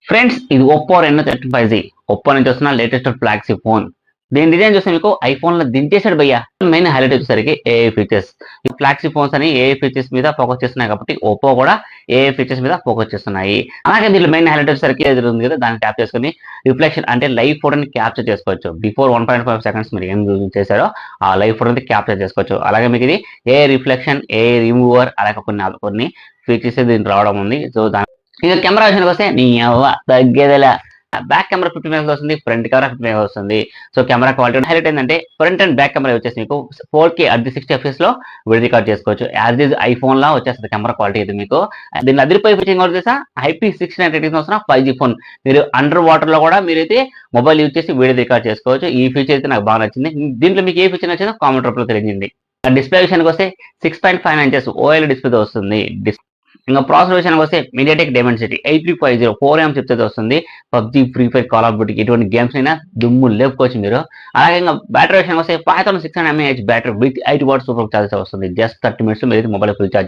Friends ఇది Oppo Reno 35Z Oppo నుంచి వస్తున్న లేటెస్ట్ ఫ్లాగ్షిప్ ఫోన్. దీని డిజైన్ చూస్తే మీకు ఐఫోన్ లో దించేసాడు భయ్యా. మెయిన్ హైలైట్ వచ్చేసరికి ఏఐ ఫీచర్స్. ఈ ఫ్లాగ్షిప్ ఫోన్స్ అని ఏఐ ఫీచర్స్ మీద ఫోకస్ చేస్తున్నాయి కాబట్టి ఒప్పో కూడా ఏఐ ఫీచర్స్ మీద ఫోకస్ చేస్తున్నాయి. అలాగే దీంట్లో మెయిన్ హైలైట్ వచ్చేసరికి ఏది ఉంది కదా దాన్ని ట్యాప్ చేసుకుని రిఫ్లెక్షన్ అంటే లైవ్ ఫోటోని క్యాప్చర్ చేసుకోవచ్చు. బిఫోర్ 1.5 సెకండ్స్ మీరు ఏం యూజ్ చేశారో ఆ లైవ్ ఫోటోని క్యాప్చర్ చేసుకోవచ్చు. అలాగే మీకు ఇది ఏ రిఫ్లెక్షన్ ఏ రిమూవర్ అలాగే కొన్ని ఫీచర్స్ దీనికి రావడం ఉంది. సో ఇక కెమెరా విషయానికి వస్తే నీ అవ్వ తగ్గేదిలా. బ్యాక్ కెమెరా 50 మెగా వస్తుంది, ఫ్రంట్ కెమెరా 50 మెగా వస్తుంది. సో కెమెరా క్వాలిటీ హైలైట్ ఏంటంటే ఫ్రంట్ అండ్ బ్యాక్ కెమెరా వచ్చేసి మీకు 4K at 60 FPS లో వీడియో రికార్డ్ చేసుకోవచ్చు. యాజ్ ఇస్ ఐఫోన్ లా వచ్చేస్తుంది కెమెరా క్వాలిటీ ఇది మీకు. దీన్ని అదిరిపోయి ఫీచర్ కూడా చేసా IP69 రేటింగ్ వస్తున్న 5G ఫోన్. మీరు అండర్ వాటర్ లో కూడా మీరైతే మొబైల్ యూజ్ చేసి వీడియో రికార్డ్ చేసుకోవచ్చు. ఈ ఫీచర్ అయితే నాకు బాగా నచ్చింది. దీంట్లో మీకు ఏ ఫీచర్ నచ్చిందో కామెంట్ రూపంలో తెలియజేయండి. డిస్ప్లే విషయానికి వస్తే 6.5 ఇంచెస్ OLED డిస్ప్లేతో వస్తుంది. ఇంకా ప్రాసెసర్ విషయానికి వస్తే MediaTek Dimensity 8350 4AM చిప్సెట్ వస్తుంది. PUBG, free fire, call of duty ఎటువంటి గేమ్స్ అయినా దుమ్ము లేపుకోవచ్చు మీరు. అలాగే ఇంకా బ్యాటరీ విషయానికి వస్తే 5600 mAh battery with 8 what super charger వస్తుంది. జస్ట్ 30 minutes మీరు మొబైల్ ఫుల్ చార్జ్